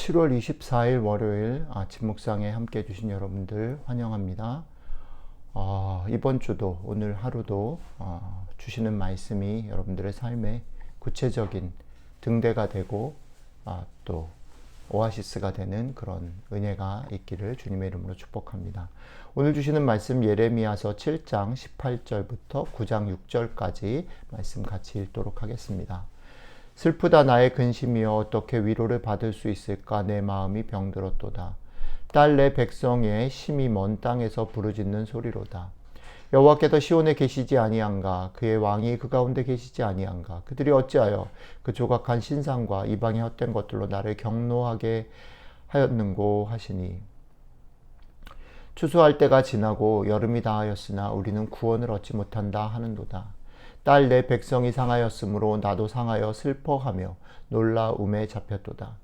7월 24일 월요일 아침 묵상에 함께 해주신 여러분들 환영합니다. 이번 주도 오늘 하루도 주시는 말씀이 여러분들의 삶에 구체적인 등대가 되고 또 오아시스가 되는 그런 은혜가 있기를 주님의 이름으로 축복합니다. 오늘 주시는 말씀 예레미야서 7장 18절부터 9장 6절까지 말씀 같이 읽도록 하겠습니다. 슬프다 나의 근심이여 어떻게 위로를 받을 수 있을까 내 마음이 병들었도다. 딸 내 백성의 심히 먼 땅에서 부르짖는 소리로다. 여호와께서 시온에 계시지 아니한가 그의 왕이 그 가운데 계시지 아니한가 그들이 어찌하여 그 조각한 신상과 이방의 헛된 것들로 나를 경노하게 하였는고 하시니 추수할 때가 지나고 여름이 다하였으나 우리는 구원을 얻지 못한다 하는도다. 딸 내 백성이 상하였으므로 나도 상하여 슬퍼하며 놀라움에 잡혔도다.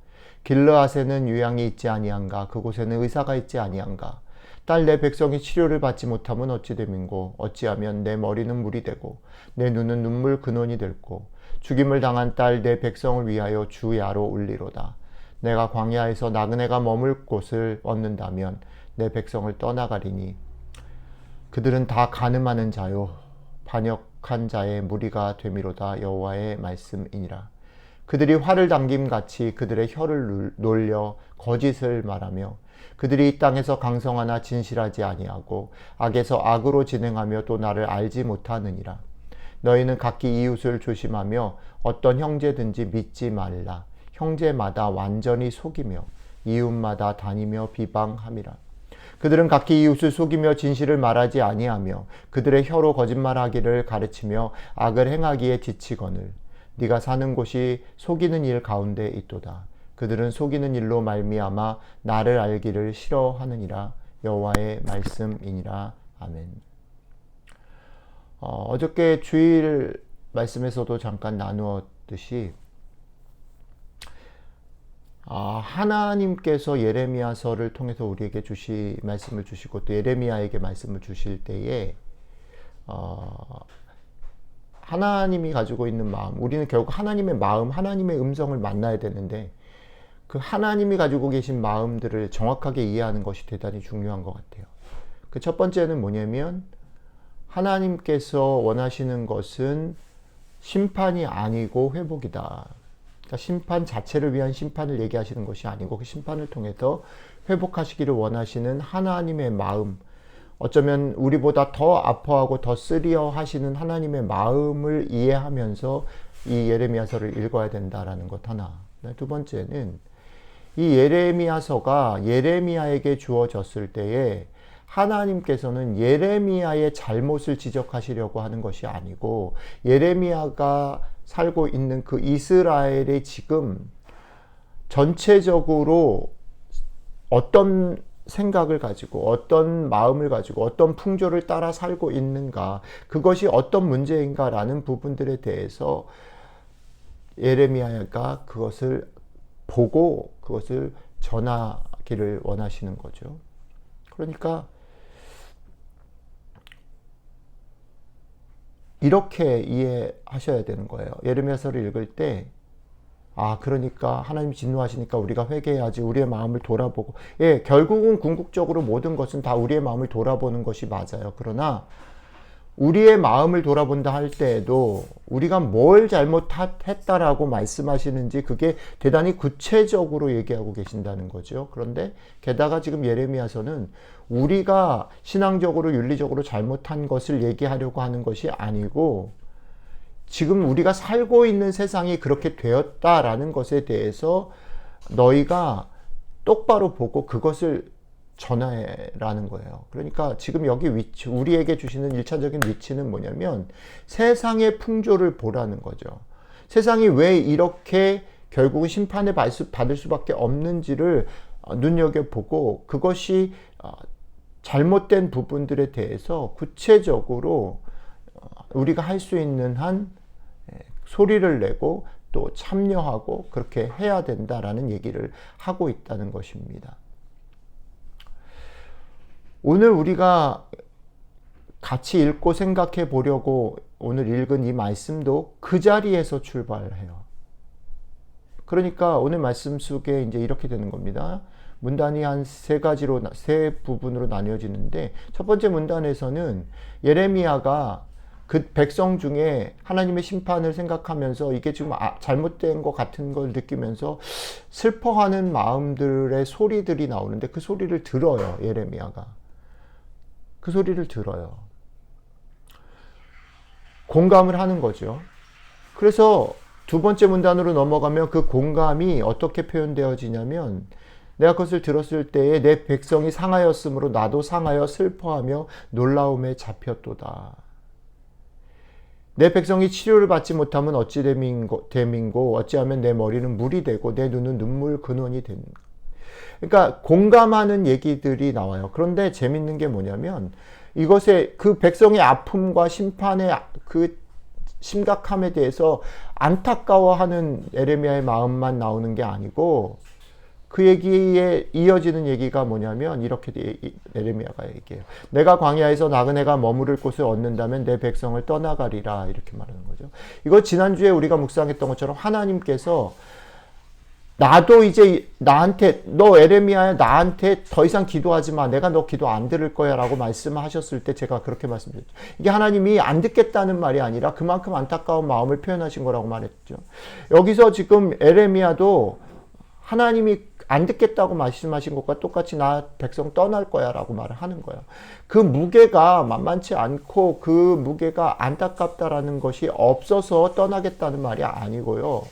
길르앗에는 유양이 있지 아니한가 그곳에는 의사가 있지 아니한가 딸 내 백성이 치료를 받지 못하면 어찌 됨인고 어찌하면 내 머리는 물이 되고 내 눈은 눈물 근원이 될고 죽임을 당한 딸 내 백성을 위하여 주야로 울리로다. 내가 광야에서 나그네가 머물 곳을 얻는다면 내 백성을 떠나가리니 그들은 다 간음하는 자요 반역한 자의 무리가 되미로다. 여호와의 말씀이니라. 그들이 활을 당김같이 그들의 혀를 놀려 거짓을 말하며 그들이 이 땅에서 강성하나 진실하지 아니하고 악에서 악으로 진행하며 또 나를 알지 못하느니라. 너희는 각기 이웃을 조심하며 어떤 형제든지 믿지 말라. 형제마다 완전히 속이며 이웃마다 다니며 비방함이라. 그들은 각기 이웃을 속이며 진실을 말하지 아니하며 그들의 혀로 거짓말하기를 가르치며 악을 행하기에 지치거늘 네가 사는 곳이 속이는 일 가운데 있도다. 그들은 속이는 일로 말미암아 나를 알기를 싫어하느니라. 여호와의 말씀이니라. 아멘. 어저께 주일 말씀에서도 잠깐 나누었듯이 하나님께서 예레미야서를 통해서 우리에게 말씀을 주시고 또 예레미야에게 말씀을 주실 때에 하나님이 가지고 있는 마음, 우리는 결국 하나님의 마음, 하나님의 음성을 만나야 되는데 그 하나님이 가지고 계신 마음들을 정확하게 이해하는 것이 대단히 중요한 것 같아요. 그 첫 번째는 뭐냐면 하나님께서 원하시는 것은 심판이 아니고 회복이다. 그러니까 심판 자체를 위한 심판을 얘기하시는 것이 아니고 그 심판을 통해서 회복하시기를 원하시는 하나님의 마음, 어쩌면 우리보다 더 아파하고 더 쓰리어 하시는 하나님의 마음을 이해하면서 이 예레미야서를 읽어야 된다라는 것 하나. 두 번째는 이 예레미야서가 예레미야에게 주어졌을 때에 하나님께서는 예레미야의 잘못을 지적하시려고 하는 것이 아니고 예레미야가 살고 있는 그 이스라엘이 지금 전체적으로 어떤 생각을 가지고 어떤 마음을 가지고 어떤 풍조를 따라 살고 있는가, 그것이 어떤 문제인가라는 부분들에 대해서 예레미야가 그것을 보고 그것을 전하기를 원하시는 거죠. 그러니까 이렇게 이해하셔야 되는 거예요. 예레미야서를 읽을 때 그러니까 하나님이 진노하시니까 우리가 회개해야지, 우리의 마음을 돌아보고, 결국은 궁극적으로 모든 것은 다 우리의 마음을 돌아보는 것이 맞아요. 그러나 우리의 마음을 돌아본다 할 때에도 우리가 뭘 잘못했다라고 말씀하시는지 그게 대단히 구체적으로 얘기하고 계신다는 거죠. 그런데 게다가 지금 예레미야서는 우리가 신앙적으로 윤리적으로 잘못한 것을 얘기하려고 하는 것이 아니고 지금 우리가 살고 있는 세상이 그렇게 되었다라는 것에 대해서 너희가 똑바로 보고 그것을 전하라는 거예요. 그러니까 지금 여기 위치, 우리에게 주시는 1차적인 위치는 뭐냐면 세상의 풍조를 보라는 거죠. 세상이 왜 이렇게 결국은 심판을 받을 수밖에 없는지를 눈여겨보고 그것이 잘못된 부분들에 대해서 구체적으로 우리가 할 수 있는 한 소리를 내고 또 참여하고 그렇게 해야 된다라는 얘기를 하고 있다는 것입니다. 오늘 우리가 같이 읽고 생각해 보려고 오늘 읽은 이 말씀도 그 자리에서 출발해요. 그러니까 오늘 말씀 속에 이제 이렇게 되는 겁니다. 문단이 한 세 부분으로 나뉘어지는데, 첫 번째 문단에서는 예레미야가 그 백성 중에 하나님의 심판을 생각하면서 이게 지금 잘못된 것 같은 걸 느끼면서 슬퍼하는 마음들의 소리들이 나오는데, 그 소리를 들어요. 예레미야가 그 소리를 들어요. 공감을 하는 거죠. 그래서 두 번째 문단으로 넘어가면 그 공감이 어떻게 표현되어지냐면, 내가 그것을 들었을 때에 내 백성이 상하였으므로 나도 상하여 슬퍼하며 놀라움에 잡혔도다. 내 백성이 치료를 받지 못하면 어찌 됨인고 어찌하면 내 머리는 물이 되고 내 눈은 눈물 근원이 되는가. 그러니까 공감하는 얘기들이 나와요. 그런데 재밌는 게 뭐냐면, 이것에 그 백성의 아픔과 심판의 그 심각함에 대해서 안타까워하는 예레미야의 마음만 나오는 게 아니고, 그 얘기에 이어지는 얘기가 뭐냐면 이렇게 예레미야가 얘기해요. 내가 광야에서 나그네가 머무를 곳을 얻는다면 내 백성을 떠나가리라, 이렇게 말하는 거죠. 이거 지난주에 우리가 묵상했던 것처럼 하나님께서 나도 이제 나한테, 너 예레미야야 나한테 더 이상 기도하지 마, 내가 너 기도 안 들을 거야 라고 말씀하셨을 때 제가 그렇게 말씀드렸죠. 이게 하나님이 안 듣겠다는 말이 아니라 그만큼 안타까운 마음을 표현하신 거라고 말했죠. 여기서 지금 예레미야도 하나님이 안 듣겠다고 말씀하신 것과 똑같이 나 백성 떠날 거야 라고 말을 하는 거예요. 그 무게가 만만치 않고 그 무게가 안타깝다라는 것이 없어서 떠나겠다는 말이 아니고요.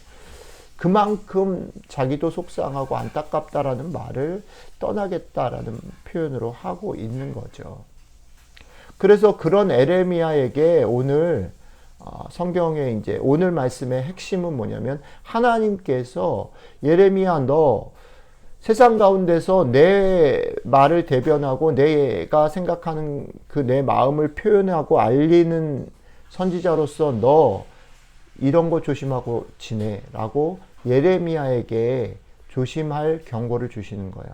그만큼 자기도 속상하고 안타깝다라는 말을 떠나겠다라는 표현으로 하고 있는 거죠. 그래서 그런 예레미야에게 오늘 성경의 이제 오늘 말씀의 핵심은 뭐냐면, 하나님께서 예레미야 너 세상 가운데서 내 말을 대변하고 내가 생각하는 그 내 마음을 표현하고 알리는 선지자로서 너 이런 거 조심하고 지내라고 예레미야에게 조심할 경고를 주시는 거예요.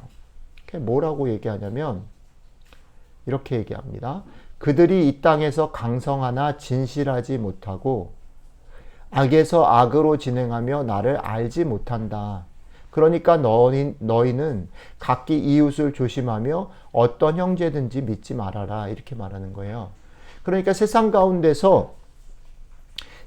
뭐라고 얘기하냐면 이렇게 얘기합니다. 그들이 이 땅에서 강성하나 진실하지 못하고 악에서 악으로 진행하며 나를 알지 못한다. 그러니까 너희는 각기 이웃을 조심하며 어떤 형제든지 믿지 말아라, 이렇게 말하는 거예요. 그러니까 세상 가운데서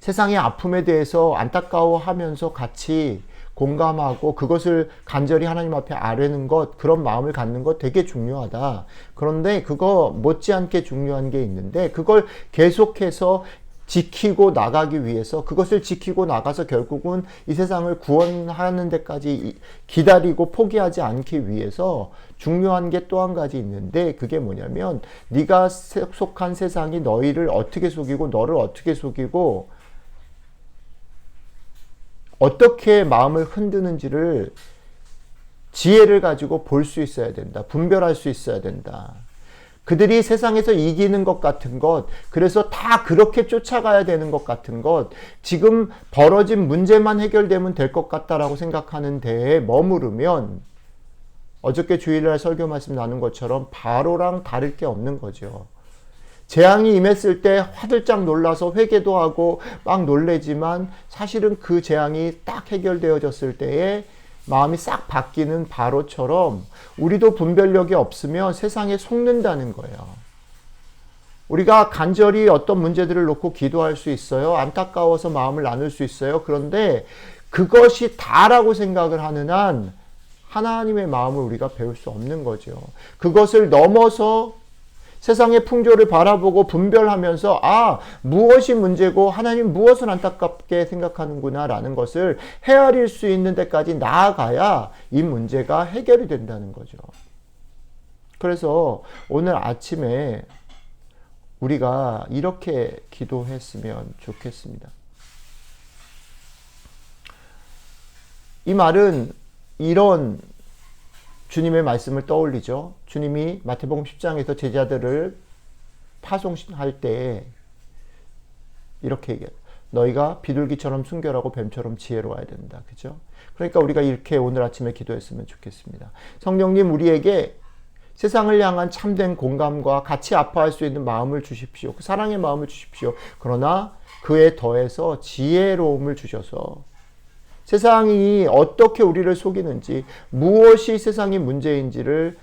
세상의 아픔에 대해서 안타까워하면서 같이 공감하고 그것을 간절히 하나님 앞에 아뢰는 것, 그런 마음을 갖는 것 되게 중요하다. 그런데 그거 못지않게 중요한 게 있는데, 그걸 계속해서 지키고 나가기 위해서, 그것을 지키고 나가서 결국은 이 세상을 구원하는 데까지 기다리고 포기하지 않기 위해서 중요한 게 또 한 가지 있는데, 그게 뭐냐면 네가 속한 세상이 너희를 어떻게 속이고 너를 어떻게 속이고 어떻게 마음을 흔드는지를 지혜를 가지고 볼 수 있어야 된다. 분별할 수 있어야 된다. 그들이 세상에서 이기는 것 같은 것, 그래서 다 그렇게 쫓아가야 되는 것 같은 것, 지금 벌어진 문제만 해결되면 될 것 같다라고 생각하는 데에 머무르면 어저께 주일날 설교 말씀 나눈 것처럼 바로랑 다를 게 없는 거죠. 재앙이 임했을 때 화들짝 놀라서 회개도 하고 막 놀래지만, 사실은 그 재앙이 딱 해결되어졌을 때에 마음이 싹 바뀌는 바로처럼 우리도 분별력이 없으면 세상에 속는다는 거예요. 우리가 간절히 어떤 문제들을 놓고 기도할 수 있어요. 안타까워서 마음을 나눌 수 있어요. 그런데 그것이 다라고 생각을 하는 한 하나님의 마음을 우리가 배울 수 없는 거죠. 그것을 넘어서 세상의 풍조를 바라보고 분별하면서 무엇이 문제고 하나님 무엇을 안타깝게 생각하는구나 라는 것을 헤아릴 수 있는 데까지 나아가야 이 문제가 해결이 된다는 거죠. 그래서 오늘 아침에 우리가 이렇게 기도했으면 좋겠습니다. 이 말은 이런 주님의 말씀을 떠올리죠. 주님이 마태복음 10장에서 제자들을 파송할 때 이렇게 얘기해요. 너희가 비둘기처럼 순결하고 뱀처럼 지혜로워야 된다. 그죠? 그러니까 우리가 이렇게 오늘 아침에 기도했으면 좋겠습니다. 성령님, 우리에게 세상을 향한 참된 공감과 같이 아파할 수 있는 마음을 주십시오. 그 사랑의 마음을 주십시오. 그러나 그에 더해서 지혜로움을 주셔서 세상이 어떻게 우리를 속이는지, 무엇이 세상의 문제인지를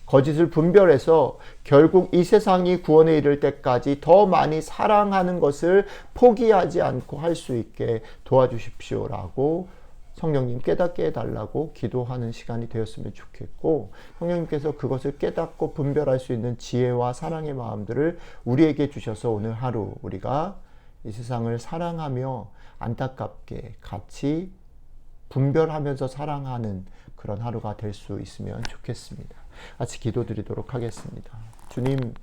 거짓을 분별해서 결국 이 세상이 구원에 이를 때까지 더 많이 사랑하는 것을 포기하지 않고 할 수 있게 도와주십시오라고 성령님 깨닫게 해달라고 기도하는 시간이 되었으면 좋겠고, 성령님께서 그것을 깨닫고 분별할 수 있는 지혜와 사랑의 마음들을 우리에게 주셔서 오늘 하루 우리가 이 세상을 사랑하며 안타깝게 같이 분별하면서 사랑하는 그런 하루가 될 수 있으면 좋겠습니다. 같이 기도드리도록 하겠습니다. 주님,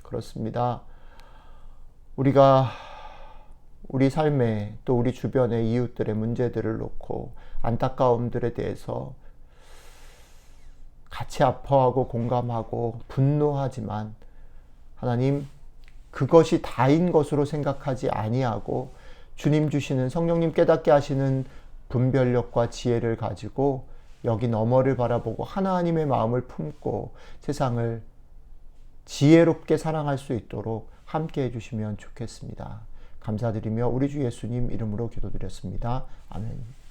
그렇습니다. 우리가 우리 삶에 또 우리 주변의 이웃들의 문제들을 놓고 안타까움들에 대해서 같이 아파하고 공감하고 분노하지만 하나님, 그것이 다인 것으로 생각하지 아니하고 주님 주시는 성령님 깨닫게 하시는 분별력과 지혜를 가지고 여기 너머를 바라보고 하나님의 마음을 품고 세상을 지혜롭게 사랑할 수 있도록 함께 해주시면 좋겠습니다. 감사드리며 우리 주 예수님 이름으로 기도드렸습니다. 아멘.